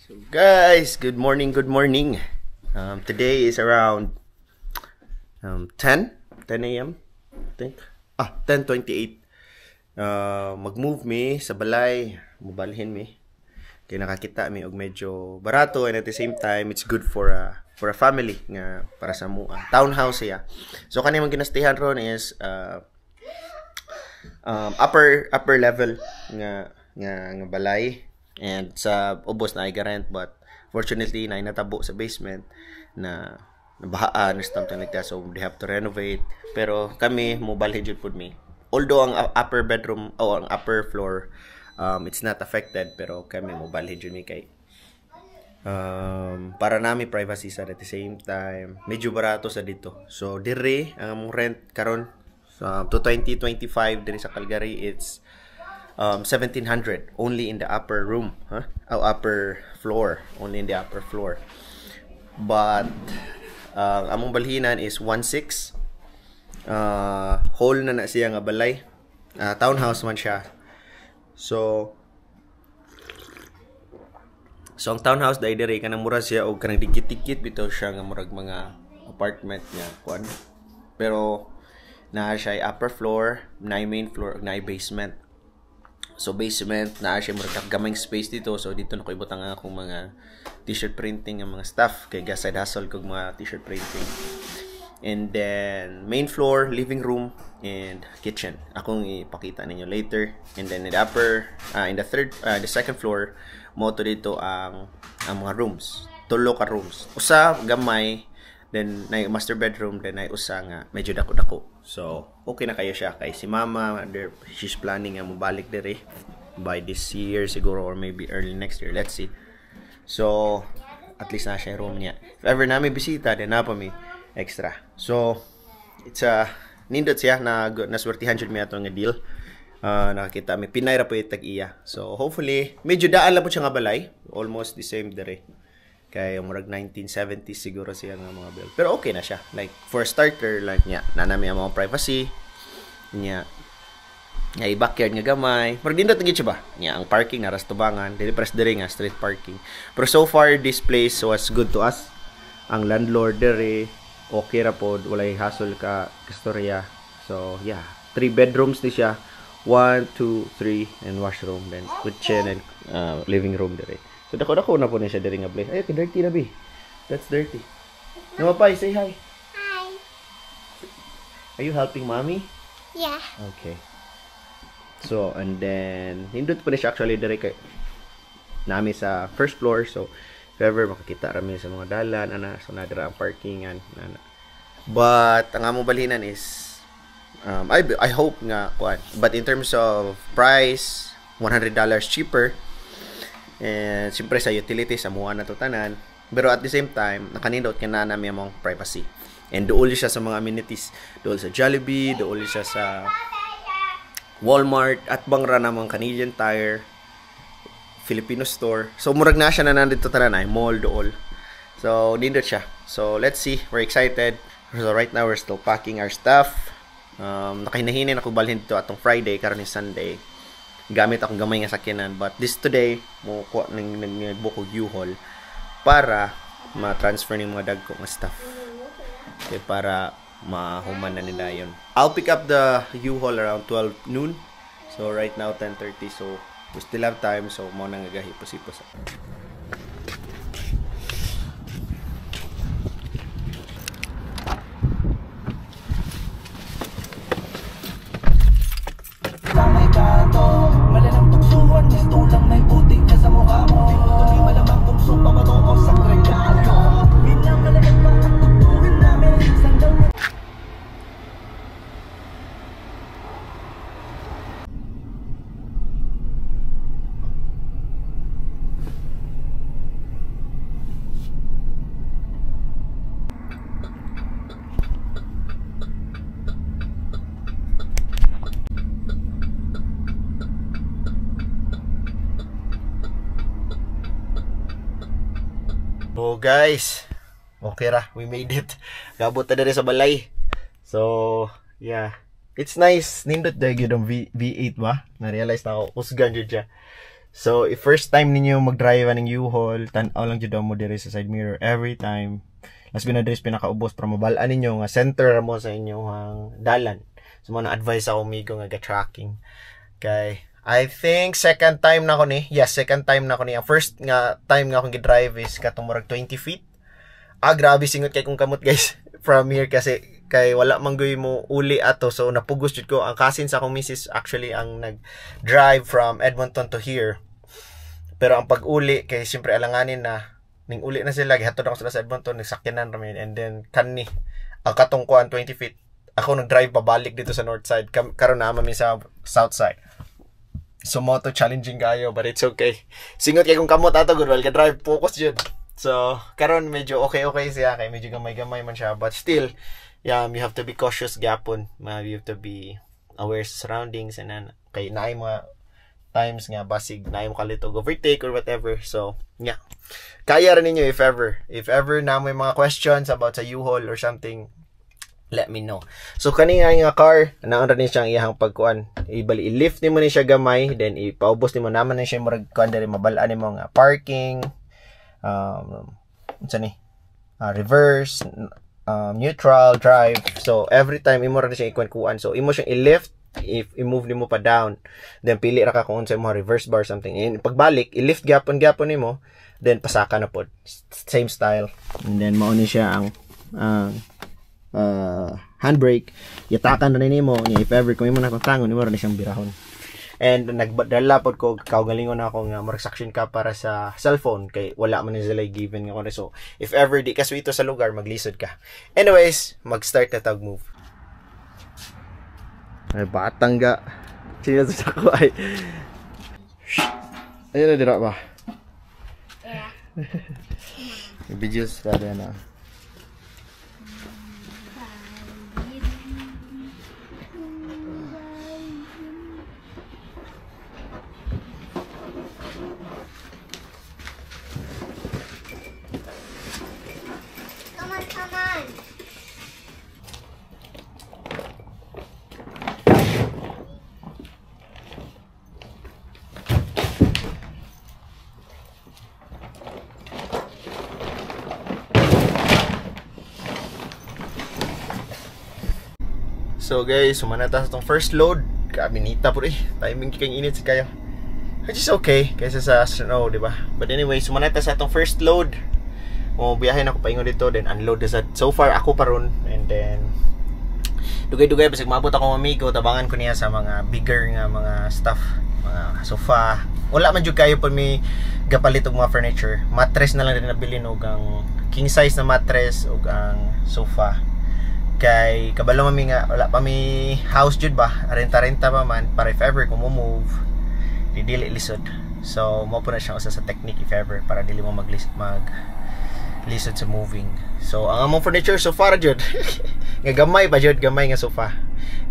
So guys, good morning, good morning. Today is around 10 a.m. I think. 10:28. Mag-move me sa balay, mubalhin me. Kaya nakakita mi og medyo barato, and at the same time it's good for a family nga para sa mua. Townhouse siya. So kani man ginastihan ron is upper level nga balay. And sa ubos na ay rent, but fortunately na natabo sa basement na nabahaan or something like that, so they have to renovate. Pero kami mobalhin jud pud mi, although ang upper bedroom o ang upper floor it's not affected, pero kami mobalhin jud mi kay para nami privacy sa at the same time medyo barato sa dito. So dire ang rent karon to 2025 dire sa Calgary, it's 1,700 only in the upper room, upper floor, only in the upper floor. But among balhinan is 1.6. Whole na siya nga balay. Townhouse man siya. So ang townhouse dai dire kanang mura siya og kanang dikit-dikit bitaw siya nga murag mga apartment niya kuan. Pero naa siya upper floor, na main floor, na basement. So basement na siya murag gamay space dito, so dito na ko ibutang akong mga t-shirt printing ang mga stuff kay side hustle kog mga t-shirt printing. And then main floor, living room and kitchen. Akong ipakita ninyo later. And then in the upper in the second floor mo to dito ang mga rooms. Tulo ka rooms. Usa gamay, then na master bedroom, then ay usa nga medyo dako-dako. So okay na kayo siya kay si mama she's planning nga mobalik dire by this year siguro, or maybe early next year, let's see. So at least na siya room niya. If ever na may bisita, then na pa may extra. So it's nindot siya na naswertihan jud mi ato nga deal. Nakakita mi pinay ra po itag iya. So hopefully medyo daan lang po siya nga balay, almost the same dire. Kaya murag 1970s siguro siya nga mga build. Pero okay na siya. Like, for starter, like, nanami ang mga privacy. Nga, i-backyard nga gamay. Murag din natin siya ba? Ang parking, naras tubangan. Dili pares dire nga, street parking. Pero so far, this place was good to us. Ang landlord dire, okay ra po. Walay hassle ka, kastorya. So, yeah. 3 bedrooms ni siya. 1, 2, 3, and washroom. Then, kitchen and living room dire. So dako-dako na po niya siya diri nga place. Ay, dirty na bi. That's dirty. Namapay, say hi. Hi. Are you helping mommy? Yeah. Okay. So, and then hindot po niya siya actually diri kay nami sa first floor. So, if ever makakita rami sa mga dalan ana, so nadira ang parkingan ana. But ang among balhinan is I hope nga kuan. But in terms of price, $100 cheaper. And siyempre sa utilities, amuha na to tanan. Pero at the same time, nakanindot ka na namin among privacy. And dool siya sa mga amenities. Dool sa Jollibee, dool siya sa Walmart, at bangra namang Canadian Tire, Filipino store. So murag na siya na nandito tanan ay mall dool. So nindot siya. So let's see, we're excited. So right now we're still packing our stuff. Nakahinahinin ako balhin dito atong Friday karon ni Sunday. Gamit akong gamay nga sakyanan, but this today mo kuha ng buko U-Haul para ma-transfer ni mga dagko nga stuff. Okay, para mahuman na nila yun. I'll pick up the U-Haul around 12 noon. So right now 10:30, so we still have time, so mo nang gahipos-hipos. So guys, okay ra, we made it. Gabot na dere sa balay. So, yeah. It's nice. Nindot dahil yun ang V8 ba? Na-realize na ako. Usgan yun siya. So, if first time ninyo mag-drive ng U-Haul, tan-aw lang jud mo diri sa side mirror every time. Mas binadres pinakaubos para mabalaan ninyo nga center mo sa inyong dalan. So, mo na advice ako migo nga ga-tracking. Kay I think second time na ko ni. Yes, second time na ko ni. Ang first nga time nga akong gi-drive is katong murag 20 feet. Grabe singot kay kung kamot guys from here kasi kay wala manggoy mo uli ato, so napugos jud ko. Ang cousin sa akong misis actually ang nag-drive from Edmonton to here. Pero ang pag-uli kay siyempre alanganin na ning uli na sila gihatod ako sila sa Edmonton, nagsakyanan rami, and then kanni ang katungkuan 20 feet. Ako nag-drive pabalik dito sa north side, karon na mi sa south side. So mo to challenging kayo, but it's okay. Singot kay kung kamot ato good well ka drive focus jud. So karon medyo okay siya kay medyo gamay man siya, but still you have to be cautious gapon. You have to be aware sa surroundings, and then kay naay mga times nga basig naay mo kalit og overtake or whatever. So yeah, kaya rin ninyo if ever na may mga questions about sa U-Haul or something, let me know. So kani nga car naon ra ni siyang iyang pagkuan, i-lift nimo ni siya gamay, then ipaubos nimo naman ni siya murag kuan diri mabalaan nimo nga parking, reverse, neutral, drive. So every time imo ra siya ikuan-kuan, so imo siyang i-lift, if i-move nimo pa down, then pili ra ka kung unsa mo reverse bar something, and pagbalik i-lift gapon nimo, then pasaka na pod same style, and then mao ni siya ang handbrake, yatakan na nimo niya if ever kung imo na kontangon imo ra siyang birahon. And nagdala pod ko kaugalingon ako nga murag suction ka para sa cellphone kay wala man ni sila given nga kuno. So if ever di ka suito sa lugar, maglisod ka. Anyways, mag-start na tag move. Ay batang ga sino sa ko ay ayun na dira ba? Yeah. Videos kada na. So guys, sumanata sa itong first load. Kabinita po rin. Timing kikang init si kayo. Which is okay kaysa sa snow, diba? But anyway, sumanata sa itong first load. Biyahin ako paingon dito, then unload na sa. So far, ako pa ron. And then, dugay-dugay, basig mabot ako amigo. Tabangan ko niya sa mga bigger nga mga stuff. Mga sofa. Wala man dyan kayo po may gapalit og mga furniture. Mattress na lang din nabilin og ang king size na mattress og ang sofa. Kay kabalo mami nga wala pa mi house jud ba, renta pa man para if ever kung mo move dili lisod. So mo po na siya usa sa technique if ever para dili mo lisod sa moving. So ang among furniture sofa ra jud nga gamay pa jud, gamay nga sofa.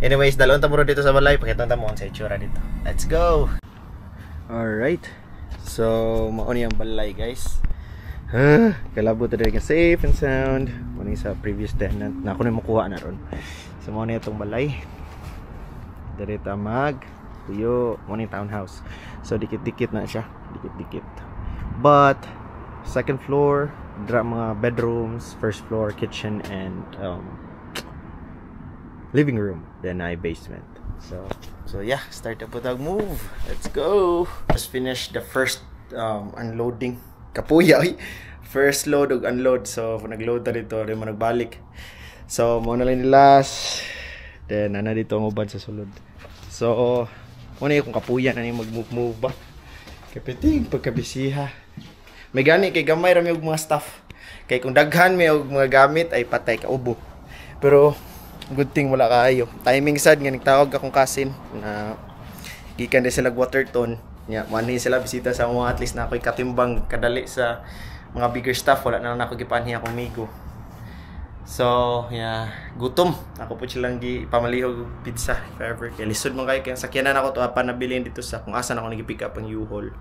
Anyways, dalon ta mo dito sa balay, pakita ta mo ang sa itsura dito. Let's go. All right, so mao ni ang balay guys. Kalabot na rin ka safe and sound. Muna sa previous tenant na ako na makuha na ron. So muna itong balay. Direta mag tuyo. Muna yung townhouse. So dikit-dikit na siya. Dikit-dikit. But second floor, mga bedrooms. First floor, kitchen and living room. Then ay basement. So yeah, start up with a move. Let's go. Just finished the first unloading. Kapuya ay first load ug unload. So nagload ta dito rin mo nagbalik. So mo na lang ni last, then ana dito ang uban sa sulod. So mo na yung kapuya na ni mag-move ba kapiting pagkabisiha. May gani kay gamay ra mi og mga stuff, kay kung daghan mi og mga gamit ay patay ka ubo. Pero good thing wala kaayo timing sad nga nagtawag akong cousin na gikan din sila Waterton. Yeah, manhin sila bisita sa mga, at least na ako'y katimbang kadali sa mga bigger stuff. Wala na ako gipanhi akong migo. So, yeah, gutom. Ako po silang pamalihog pizza if ever. Kaya lisod mo kayo. Kaya sakyanan ako ito panabilin dito sa kung asan ako nag-pick up ang U-Haul.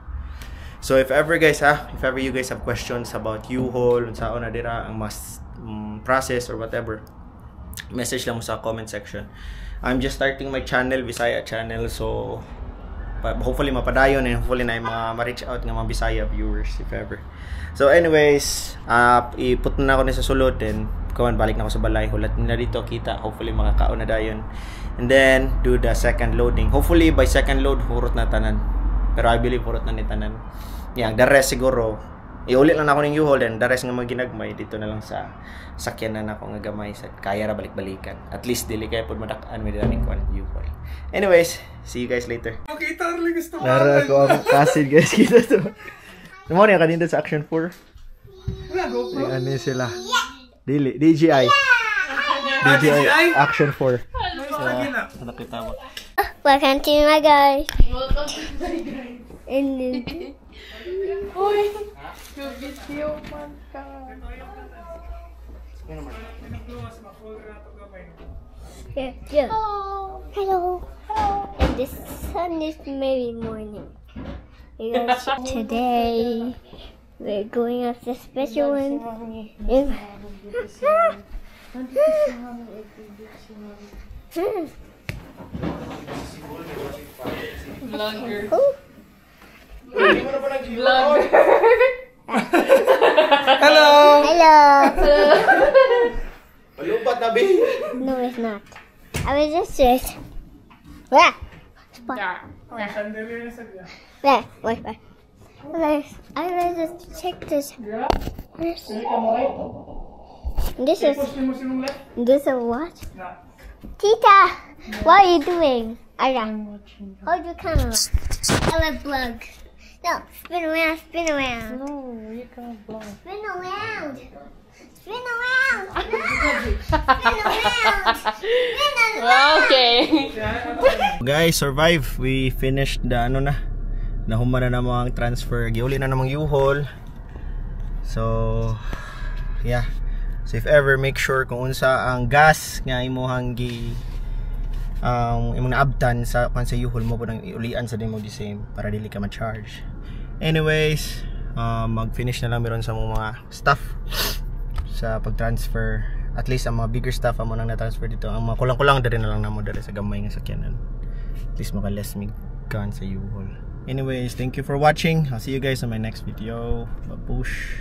So, if ever guys if ever you guys have questions about U-Haul, saan na dira ang mas process or whatever, message lang mo sa comment section. I'm just starting my channel, Visaya channel. So, hopefully mapadayon and hopefully na yung mga ma-reach out ng mga Bisaya viewers if ever. So anyways, iput na ako ni sa sulod then kuan balik na ako sa balay, hulat nila dito kita, hopefully makakaon na dayon. And then do the second loading. Hopefully by second load hurot na tanan. Pero I believe hurot na ni tanan. Yang the rest siguro iulit lang ako ng U-Haul then the rest nga mga ginagmay dito na lang sa sakyanan ako nga gamay sa kaya ra balik-balikan. At least dili kay pud madak-an mi dali kuan U-Haul. Anyways, see you guys later. Okay, tarling gusto ko. Nara ko ang kasid guys kita to. Mo ni kanina sa Action 4. GoPro. Ano sila? DJI. DJI Action 4. Nakita mo. Welcome to my guys. Welcome to my guys. Uy, yung video man ka. Yeah. Hello. And the sun is maybe morning. Because today we're going up the special one. Vlogger. Vlogger. Hello. Hello. Malupat na bi. No, it's not. I was just stressed. Where? Wait. I was just check this. This is what? Tita, what are you doing? Hold your camera. I will vlog. No, spin around. No, you can't vlog. Spin around. Spin around. No. Spin around. Okay. Guys, survive. We finished the nahuma na namang transfer. Giuli na namang U-Haul. So, yeah. So if ever, make sure kung unsa ang gas nga imuhang imong naabtan sa U-Haul mo po nang iulian sa din mo the same para dili ka ma-charge. Anyways, mag-finish na lang meron sa mga stuff sa pag-transfer. At least ang mga bigger stuff amo nang na-transfer dito. Ang mga kulang-kulang diri na lang namo diri sa gamay nga sakyanan. At least maka-less mig kan sa U-Haul. Anyways, thank you for watching. I'll see you guys on my next video. Babush.